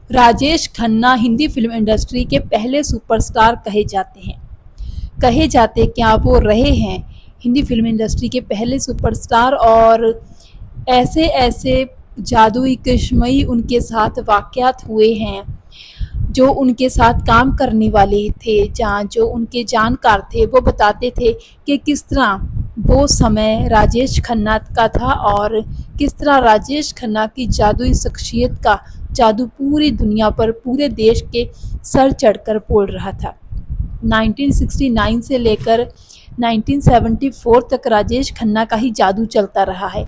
Rajesh Khanna Hindi film industry के पहले superstar कहे जाते क्या वो रहे हैं हिंदी फिल्म इंडस्ट्री के पहले सुपरस्टार। और ऐसे ऐसे जादुई कृष्णमयी उनके साथ वाक़यात हुए हैं, जो उनके साथ काम करने वाले थे, जहाँ जो उनके जानकार थे, वो बताते थे कि किस तरह वो समय राजेश खन्ना का था और किस तरह राजेश खन्ना की जादुई शख्सियत का जादू पूरी दुनिया पर, पूरे देश के सर चढ़कर बोल रहा था। 1969 से लेकर 1974 तक राजेश खन्ना का ही जादू चलता रहा है।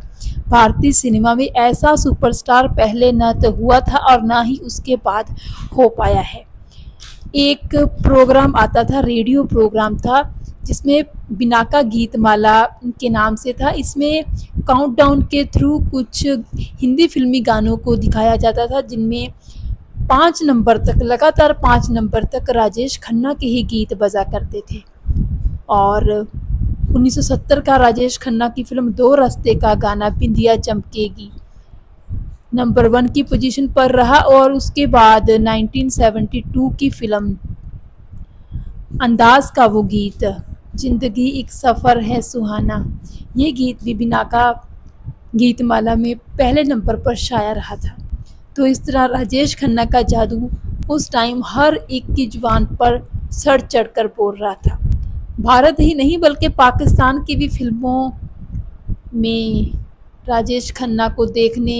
भारतीय सिनेमा में ऐसा सुपरस्टार पहले न तो हुआ था और ना ही उसके बाद हो पाया है। एक प्रोग्राम आता था, रेडियो प्रोग्राम था, जिसमें बिनाका गीतमाला के नाम से था। इसमें काउंटडाउन के थ्रू कुछ हिंदी फिल्मी गानों को दिखाया जाता था, जिनमें 5 नंबर तक, लगातार 5 नंबर तक राजेश खन्ना के ही गीत बजा करते थे। और 1970 का राजेश खन्ना की फिल्म दो रास्ते का गाना बिंदिया चमकेगी नंबर 1 की पोजीशन पर रहा। और उसके बाद 1972 की फिल्म अंदाज का वो गीत, जिंदगी एक सफ़र है सुहाना, ये गीत भी बिनाका गीतमाला में पहले नंबर पर शाया रहा था। तो इस तरह राजेश खन्ना का जादू उस टाइम हर एक की जुबान पर सर चढ़कर बोल रहा था। भारत ही नहीं बल्कि पाकिस्तान की भी फिल्मों में राजेश खन्ना को देखने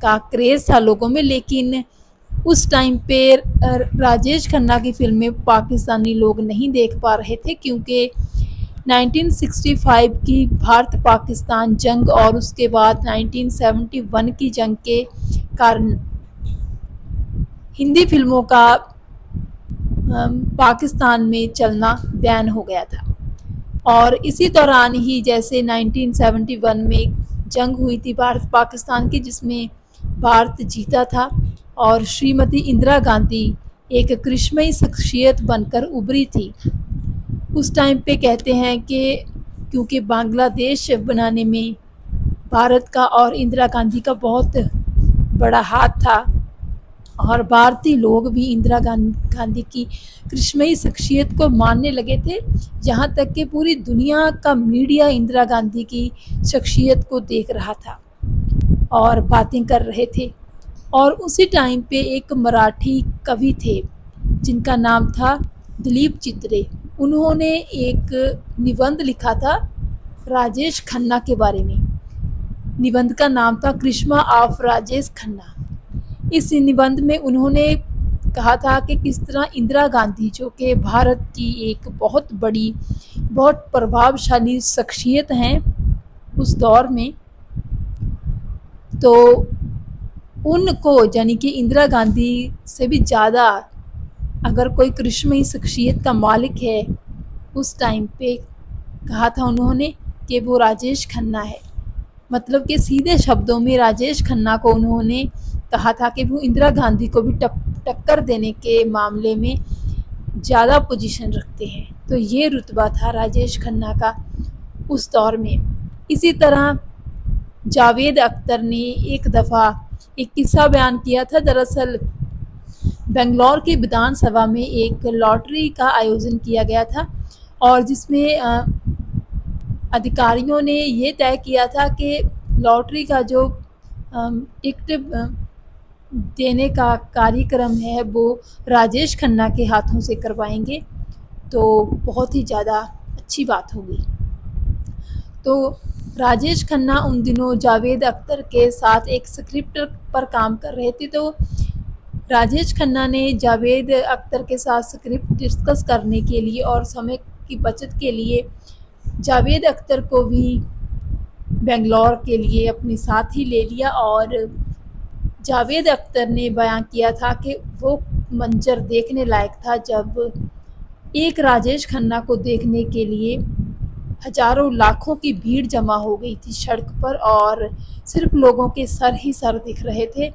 का क्रेज़ था लोगों में, लेकिन उस टाइम पे राजेश खन्ना की फिल्में पाकिस्तानी लोग नहीं देख पा रहे थे, क्योंकि 1965 की भारत पाकिस्तान जंग और उसके बाद 1971 की जंग के कारण हिंदी फिल्मों का पाकिस्तान में चलना बैन हो गया था। और इसी दौरान ही जैसे 1971 में जंग हुई थी भारत पाकिस्तान की, जिसमें भारत जीता था और श्रीमती इंदिरा गांधी एक करिश्मई शख्सियत बनकर उभरी थी। उस टाइम पे कहते हैं कि क्योंकि बांग्लादेश बनाने में भारत का और इंदिरा गांधी का बहुत बड़ा हाथ था, और भारतीय लोग भी इंदिरा गांधी की करिश्मई शख्सियत को मानने लगे थे। यहाँ तक कि पूरी दुनिया का मीडिया इंदिरा गांधी की शख्सियत को देख रहा था और बातें कर रहे थे। और उसी टाइम पे एक मराठी कवि थे जिनका नाम था दिलीप चित्रे। उन्होंने एक निबंध लिखा था राजेश खन्ना के बारे में। निबंध का नाम था क्रिश्मा ऑफ राजेश खन्ना। इस निबंध में उन्होंने कहा था कि किस तरह इंदिरा गांधी, जो कि भारत की एक बहुत बड़ी, बहुत प्रभावशाली शख्सियत हैं उस दौर में, तो उनको यानी कि इंदिरा गांधी से भी ज़्यादा अगर कोई करिश्मई शख्सियत का मालिक है उस टाइम पे, कहा था उन्होंने कि वो राजेश खन्ना है। मतलब कि सीधे शब्दों में राजेश खन्ना को उन्होंने कहा था कि वो इंदिरा गांधी को भी टक्कर देने के मामले में ज़्यादा पोजीशन रखते हैं। तो ये रुतबा था राजेश खन्ना का उस दौर में। इसी तरह जावेद अख्तर ने एक दफ़ा एक किस्सा बयान किया था। दरअसल बेंगलोर की विधानसभा में एक लॉटरी का आयोजन किया गया था, और जिसमें अधिकारियों ने ये तय किया था कि लॉटरी का जो टिकट देने का कार्यक्रम है वो राजेश खन्ना के हाथों से करवाएंगे, तो बहुत ही ज़्यादा अच्छी बात होगी। तो राजेश खन्ना उन दिनों जावेद अख्तर के साथ एक स्क्रिप्ट पर काम कर रहे थे। तो राजेश खन्ना ने जावेद अख्तर के साथ स्क्रिप्ट डिस्कस करने के लिए और समय की बचत के लिए जावेद अख्तर को भी बेंगलोर के लिए अपने साथ ही ले लिया। और जावेद अख्तर ने बयान किया था कि वो मंजर देखने लायक था, जब एक राजेश खन्ना को देखने के लिए हज़ारों लाखों की भीड़ जमा हो गई थी सड़क पर, और सिर्फ लोगों के सर ही सर दिख रहे थे।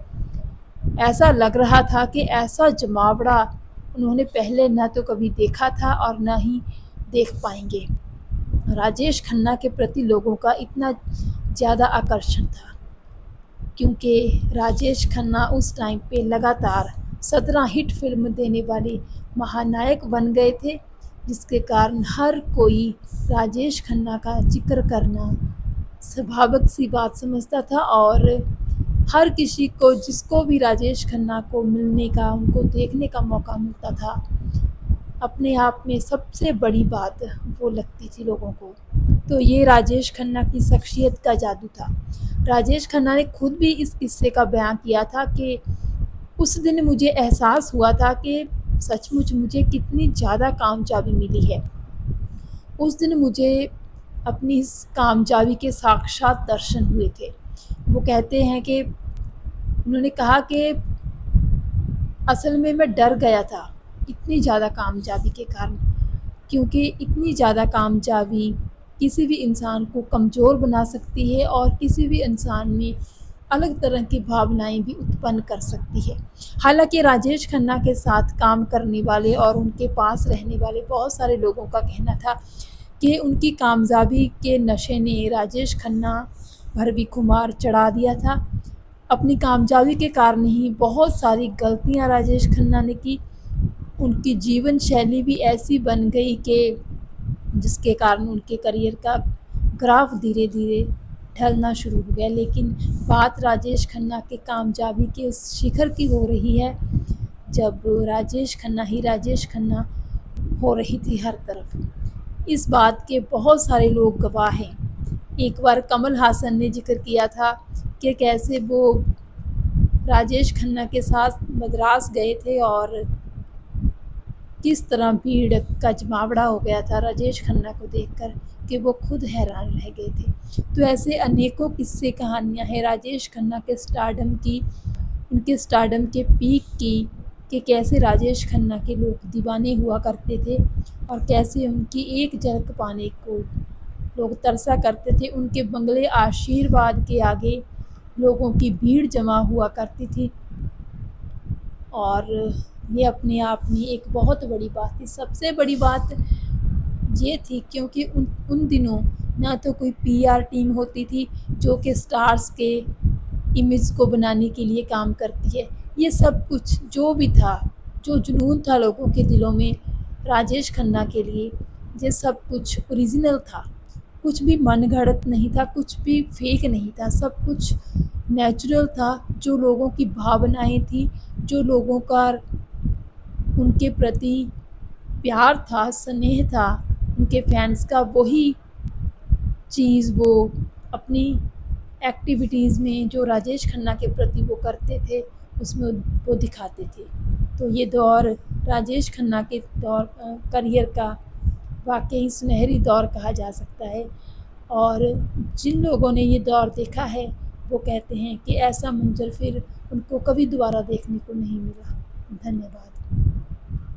ऐसा लग रहा था कि ऐसा जमावड़ा उन्होंने पहले न तो कभी देखा था और न ही देख पाएंगे। राजेश खन्ना के प्रति लोगों का इतना ज़्यादा आकर्षण था, क्योंकि राजेश खन्ना उस टाइम पे लगातार 17 हिट फ़िल्म देने वाले महानायक बन गए थे, जिसके कारण हर कोई राजेश खन्ना का ज़िक्र करना स्वाभाविक सी बात समझता था और हर किसी को, जिसको भी राजेश खन्ना को मिलने का, उनको देखने का मौका मिलता था, अपने आप में सबसे बड़ी बात वो लगती थी लोगों को। तो ये राजेश खन्ना की शख्सियत का जादू था। राजेश खन्ना ने खुद भी इस किस्से का बयान किया था कि उस दिन मुझे एहसास हुआ था कि सचमुच मुझे कितनी ज़्यादा कामयाबी मिली है। उस दिन मुझे अपनी इस कामयाबी के साक्षात दर्शन हुए थे। वो कहते हैं कि उन्होंने कहा कि असल में मैं डर गया था इतनी ज़्यादा कामयाबी के कारण, क्योंकि इतनी ज़्यादा कामयाबी किसी भी इंसान को कमज़ोर बना सकती है और किसी भी इंसान में अलग तरह की भावनाएं भी उत्पन्न कर सकती है। हालांकि राजेश खन्ना के साथ काम करने वाले और उनके पास रहने वाले बहुत सारे लोगों का कहना था कि उनकी कामयाबी के नशे ने राजेश खन्ना पर भी खुमार चढ़ा दिया था। अपनी कामयाबी के कारण ही बहुत सारी गलतियां राजेश खन्ना ने की। उनकी जीवन शैली भी ऐसी बन गई कि जिसके कारण उनके करियर का ग्राफ धीरे धीरे ढलना शुरू हो गया। लेकिन बात राजेश खन्ना के कामयाबी के उस शिखर की हो रही है जब राजेश खन्ना ही राजेश खन्ना हो रही थी हर तरफ। इस बात के बहुत सारे लोग गवाह हैं। एक बार कमल हासन ने जिक्र किया था कि कैसे वो राजेश खन्ना के साथ मद्रास गए थे और किस तरह भीड़ का जमावड़ा हो गया था राजेश खन्ना को देखकर कि वो खुद हैरान रह गए थे। तो ऐसे अनेकों किस्से कहानियाँ हैं राजेश खन्ना के स्टारडम की, उनके स्टारडम के पीक की, कि कैसे राजेश खन्ना के लोग दीवाने हुआ करते थे और कैसे उनकी एक झलक पाने को लोग तरसा करते थे। उनके बंगले आशीर्वाद के आगे लोगों की भीड़ जमा हुआ करती थी और ये अपने आप में एक बहुत बड़ी बात थी। सबसे बड़ी बात ये थी क्योंकि उन दिनों ना तो कोई पीआर टीम होती थी जो कि स्टार्स के इमेज को बनाने के लिए काम करती है। ये सब कुछ जो भी था, जो जुनून था लोगों के दिलों में राजेश खन्ना के लिए, ये सब कुछ ओरिजिनल था। कुछ भी मनगढ़ंत नहीं था, कुछ भी फेक नहीं था, सब कुछ नेचुरल था। जो लोगों की भावनाएं थी, जो लोगों का उनके प्रति प्यार था, स्नेह था, उनके फैंस का, वही चीज़ वो अपनी एक्टिविटीज़ में जो राजेश खन्ना के प्रति वो करते थे उसमें वो दिखाते थे। तो ये दौर राजेश खन्ना के दौर करियर का वाकई सुनहरी दौर कहा जा सकता है और जिन लोगों ने ये दौर देखा है वो कहते हैं कि ऐसा मंजर फिर उनको कभी दोबारा देखने को नहीं मिला। धन्यवाद।